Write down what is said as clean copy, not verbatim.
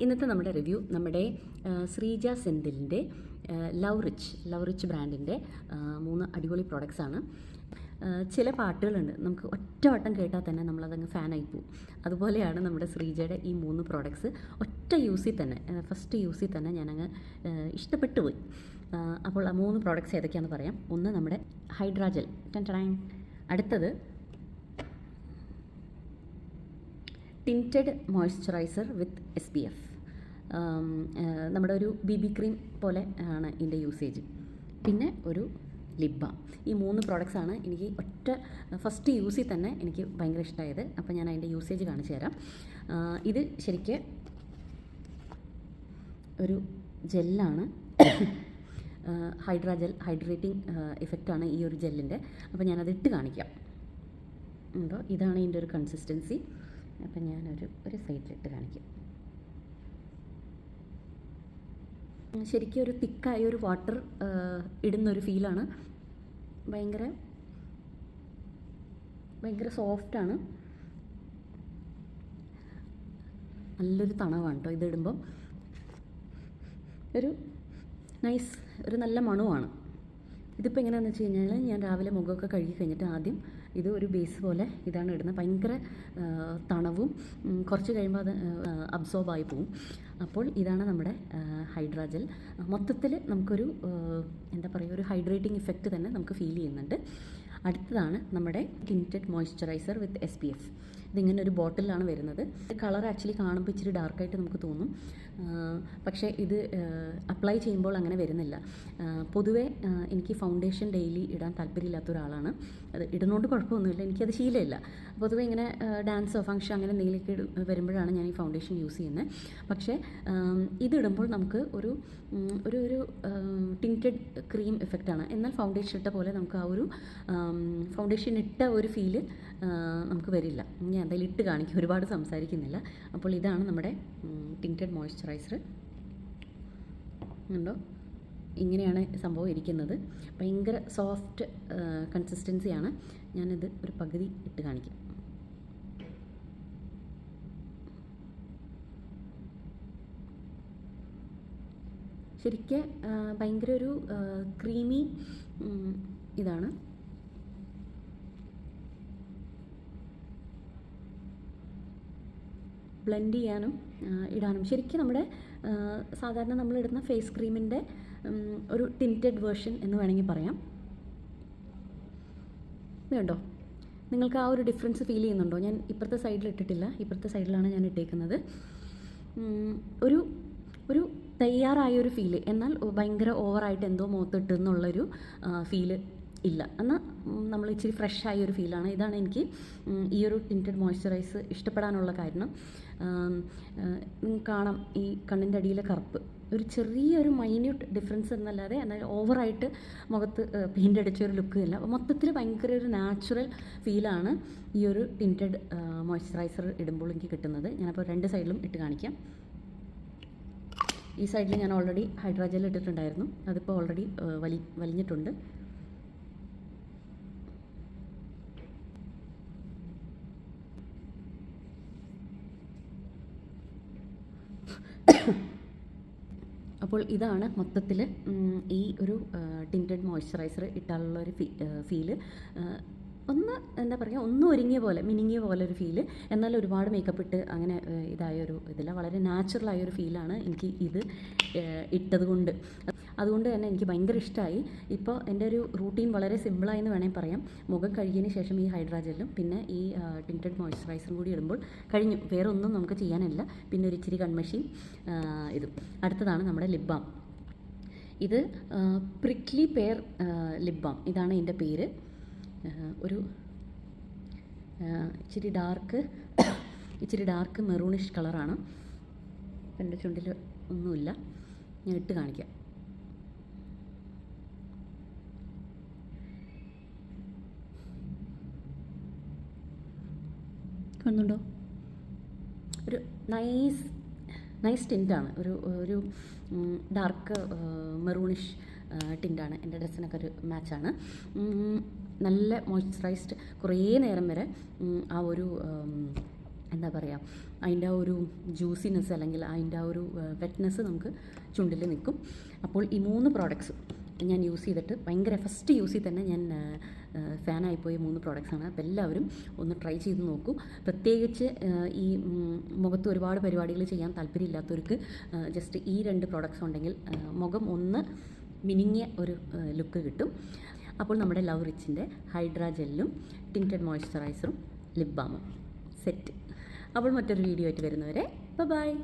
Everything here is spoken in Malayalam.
ഇന്നത്തെ നമ്മുടെ റിവ്യൂ നമ്മുടെ ശ്രീജ സെന്തിലിൻ്റെ ലവ് റിച്ച് ബ്രാൻഡിൻ്റെ 3 അടിപൊളി പ്രോഡക്റ്റ്സ് ആണ്. ചില പാട്ടുകളുണ്ട് നമുക്ക് ഒറ്റ വട്ടം കേട്ടാൽ തന്നെ നമ്മളതങ്ങ് ഫാനായി പോകും. അതുപോലെയാണ് നമ്മുടെ ശ്രീജയുടെ ഈ 3 പ്രോഡക്റ്റ്സ്. ഒറ്റ യൂസിൽ തന്നെ ഫസ്റ്റ് യൂസിൽ തന്നെ ഞാനങ്ങ് ഇഷ്ടപ്പെട്ടു പോയി. അപ്പോൾ ആ 3 പ്രോഡക്റ്റ്സ് ഏതൊക്കെയാണെന്ന് പറയാം. ഒന്ന് നമ്മുടെ ഹൈഡ്രാജൽ അടുത്തത് ടിൻറ്റഡ് മോയ്സ്ചറൈസർ വിത്ത് SPF. നമ്മുടെ ഒരു BB ക്രീം പോലെ ആണ് ഇതിൻ്റെ യൂസേജ്. പിന്നെ ഒരു ലിപ് ബാം. ഈ 3 പ്രോഡക്റ്റ്സാണ് എനിക്ക് ഫസ്റ്റ് യൂസിൽ തന്നെ എനിക്ക് ഭയങ്കര ഇഷ്ടമായത്. അപ്പോൾ ഞാൻ അതിൻ്റെ യൂസേജ് കാണിച്ചു തരാം. ഇത് ശരിക്ക് ഒരു ജെല്ലാണ്. ഹൈഡ്രാജൽ ഹൈഡ്രേറ്റിംഗ് ഇഫക്റ്റാണ് ഈ ഒരു ജെല്ലിൻ്റെ. അപ്പോൾ ഞാനത് ഇട്ട് കാണിക്കാം. ഉണ്ടോ? ഇതാണ് ഇതിൻ്റെ ഒരു കൺസിസ്റ്റൻസി. അപ്പം ഞാനൊരു സൈഡിലിട്ട് കാണിക്കാം. ശരിക്കും ഒരു തിക്കായ ഒരു വാട്ടർ ഇടുന്നൊരു ഫീലാണ്. ഭയങ്കര സോഫ്റ്റാണ്. നല്ലൊരു തണവാണ് കേട്ടോ ഇതിടുമ്പം. ഒരു നല്ല മണവുമാണ്. ഇതിപ്പോൾ എങ്ങനെയാണെന്ന് വെച്ച് കഴിഞ്ഞാൽ ഞാൻ രാവിലെ മുഖമൊക്കെ കഴുകി കഴിഞ്ഞിട്ട് ആദ്യം ഇത് ഒരു ബേസ് പോലെ ഇതാണ് ഇടുന്നത്. ഭയങ്കര തണവും കുറച്ച് കഴിയുമ്പോൾ അത് അബ്സോർബായി പോവും. അപ്പോൾ ഇതാണ് നമ്മുടെ ഹൈഡ്രാജൽ. മൊത്തത്തിൽ നമുക്കൊരു ഒരു ഹൈഡ്രേറ്റിംഗ് ഇഫക്റ്റ് തന്നെ നമുക്ക് ഫീൽ ചെയ്യുന്നുണ്ട്. അടുത്തതാണ് നമ്മുടെ ടിൻറ്റഡ് മോയ്സ്ചറൈസർ വിത്ത് SPF. ഇതിങ്ങനെ ഒരു ബോട്ടിലാണ് വരുന്നത്. കളർ ആക്ച്വലി കാണുമ്പോൾ ഇച്ചിരി ഡാർക്കായിട്ട് നമുക്ക് തോന്നും. പക്ഷേ ഇത് അപ്ലൈ ചെയ്യുമ്പോൾ അങ്ങനെ വരുന്നില്ല. പൊതുവേ എനിക്ക് ഫൗണ്ടേഷൻ ഡെയിലി ഇടാൻ താല്പര്യമില്ലാത്ത ഒരാളാണ്. അത് ഇടുന്നതുകൊണ്ട് കുഴപ്പമൊന്നുമില്ല, എനിക്കത് ശീലമില്ല. പൊതുവേ ഇങ്ങനെ ഡാൻസോ ഫംഗ്ഷൻ അങ്ങനെ എന്തെങ്കിലുമൊക്കെ വരുമ്പോഴാണ് ഞാൻ ഈ ഫൗണ്ടേഷൻ യൂസ് ചെയ്യുന്നത്. പക്ഷേ ഇതിടുമ്പോൾ നമുക്ക് ഒരു ടിൻറ്റഡ് ക്രീം ഇഫക്റ്റാണ്. എന്നാൽ ഫൗണ്ടേഷൻ ഇട്ട പോലെ നമുക്ക് ആ ഒരു ഫൗണ്ടേഷൻ ഇട്ട ഒരു ഫീല് നമുക്ക് വരില്ല. ഞാൻ എന്തായാലും ഇട്ട് കാണിക്കും, ഒരുപാട് സംസാരിക്കുന്നില്ല. അപ്പോൾ ഇതാണ് നമ്മുടെ ടിൻറ്റഡ് മോയ്സ്ചറൈസർ. ഉണ്ടോ? ഇങ്ങനെയാണ് സംഭവം ഇരിക്കുന്നത്. ഭയങ്കര സോഫ്റ്റ് കൺസിസ്റ്റൻസിയാണ്. ഞാനിത് ഒരു പകുതി ഇട്ട് കാണിക്കാം. ശരിക്കും ഭയങ്കര ഒരു ക്രീമി ഇതാണ്. ബ്ലെൻഡ് ചെയ്യാനും ഇടാനും ശരിക്കും നമ്മുടെ സാധാരണ നമ്മളിടുന്ന ഫേസ് ക്രീമിൻ്റെ ഒരു ടിൻറ്റഡ് വേർഷൻ എന്ന് വേണമെങ്കിൽ പറയാം. ഇതുണ്ടോ? നിങ്ങൾക്ക് ആ ഒരു ഡിഫറൻസ് ഫീൽ ചെയ്യുന്നുണ്ടോ? ഞാൻ ഇപ്പുറത്തെ സൈഡിൽ ഇട്ടിട്ടില്ല, ഇപ്പുറത്തെ സൈഡിലാണ് ഞാൻ ഇട്ടേക്കുന്നത്. ഒരു തയ്യാറായൊരു ഫീല്, എന്നാൽ ഭയങ്കര ഓവറായിട്ട് എന്തോ മുഖത്തിട്ട് എന്നുള്ളൊരു ഫീല് ഇല്ല. എന്നാൽ നമ്മൾ ഇച്ചിരി ഫ്രഷ് ആയൊരു ഫീലാണ്. ഇതാണ് എനിക്ക് ഈ ഒരു ടിൻറ്റഡ് മോയ്സ്ചറൈസ് ഇഷ്ടപ്പെടാനുള്ള കാരണം. കാണാം ഈ കണ്ണിൻ്റെ അടിയിലെ കറുപ്പ്, ഒരു ചെറിയൊരു മൈന്യൂട്ട് ഡിഫറൻസ് എന്നല്ലാതെ എന്നാൽ ഓവറായിട്ട് മുഖത്ത് പെയിൻ്റ് അടിച്ചൊരു ലുക്ക് ഇല്ല. അപ്പോൾ മൊത്തത്തിൽ ഭയങ്കര ഒരു നാച്ചുറൽ ഫീലാണ് ഈ ഒരു ടിൻറ്റഡ് മോയ്സ്ചറൈസർ ഇടുമ്പോൾ എനിക്ക് കിട്ടുന്നത്. ഞാനപ്പോൾ 2 സൈഡിലും ഇട്ട് കാണിക്കാം. ഈ സൈഡിൽ ഞാൻ ഓൾറെഡി ഹൈഡ്രാജൽ ഇട്ടിട്ടുണ്ടായിരുന്നു, അതിപ്പോൾ ഓൾറെഡി വലിഞ്ഞിട്ടുണ്ട്. അപ്പോൾ ഇതാണ് മൊത്തത്തിൽ ഈ ഒരു ടിൻറ്റഡ് മോയ്സ്ചറൈസർ ഇട്ടാലുള്ള ഒരു ഫീല്. ഒന്ന് ഒരുങ്ങിയ പോലെ മിനുങ്ങിയ പോലെ ഒരു ഫീല്. എന്നാൽ ഒരുപാട് മേക്കപ്പ് ഇട്ട് അങ്ങനെ ഇതായൊരു ഇതില്ല. വളരെ നാച്ചുറലായൊരു ഫീലാണ് എനിക്ക് ഇത് ഇട്ടത് കൊണ്ട്. അതുകൊണ്ട് തന്നെ എനിക്ക് ഭയങ്കര ഇഷ്ടമായി. ഇപ്പോൾ എൻ്റെ ഒരു റൂട്ടീൻ വളരെ സിമ്പിളായി എന്ന് വേണമെങ്കിൽ പറയാം. മുഖം കഴുകിയതിന് ശേഷം ഈ ഹൈഡ്രാജലും പിന്നെ ഈ ടിൻറ്റഡ് മോയ്സ്ചറൈസറും കൂടി ഇടുമ്പോൾ കഴിഞ്ഞു. വേറെ ഒന്നും നമുക്ക് ചെയ്യാനില്ല. പിന്നെ ഒരു ഇച്ചിരി കൺമഷി ഇതും. അടുത്തതാണ് നമ്മുടെ ലിപ് ബാം. ഇത് പ്രിക്ലി പെയർ ലിപ് ബാം, ഇതാണ് ഇതിൻ്റെ പേര്. ഒരു ഇച്ചിരി ഡാർക്ക് മെറൂണിഷ് കളറാണ്. എൻ്റെ ചുണ്ടിൽ ഒന്നുമില്ല, ഞാൻ ഇട്ട് കാണിക്കാം. കാണുന്നുണ്ടോ? ഒരു നൈസ് ടിൻ്റാണ്. ഒരു ഡാർക്ക് മെറൂണിഷ് ടിൻ്റാണ്. എൻ്റെ ഡ്രസ്സിനൊക്കെ ഒരു മാച്ചാണ്. നല്ല മോയ്സ്ചറൈസ്ഡ് കുറേ നേരം വരെ ആ ഒരു എന്താ പറയുക, അതിൻ്റെ ആ ഒരു ജ്യൂസിനെസ് അല്ലെങ്കിൽ അതിൻ്റെ ആ ഒരു വെറ്റ്നെസ് നമുക്ക് ചുണ്ടിൽ നിൽക്കും. അപ്പോൾ ഈ 3 പ്രോഡക്ട്സ് ഞാൻ യൂസ് ചെയ്തിട്ട് ഭയങ്കര ഫസ്റ്റ് യൂസിൽ തന്നെ ഞാൻ ഫാനായിപ്പോയ 3 പ്രോഡക്ട്സാണ്. അപ്പോൾ എല്ലാവരും ഒന്ന് ട്രൈ ചെയ്ത് നോക്കൂ. പ്രത്യേകിച്ച് ഈ മുഖത്ത് ഒരുപാട് പരിപാടികൾ ചെയ്യാൻ താല്പര്യമില്ലാത്തവർക്ക് ജസ്റ്റ് ഈ 2 പ്രോഡക്ട്സ് ഉണ്ടെങ്കിൽ മുഖം ഒന്ന് മിനിങ്ങിയ ഒരു ലുക്ക് കിട്ടും. അപ്പോൾ നമ്മുടെ ലവ് റിച്ചിൻ്റെ ഹൈഡ്രാ ജെല്ലും ടിൻറ്റഡ് മോയ്സ്ചറൈസറും ലിപ് ബാമും സെറ്റ്. അപ്പോൾ മറ്റൊരു വീഡിയോ ആയിട്ട് വരുന്നവരെ ബൈ.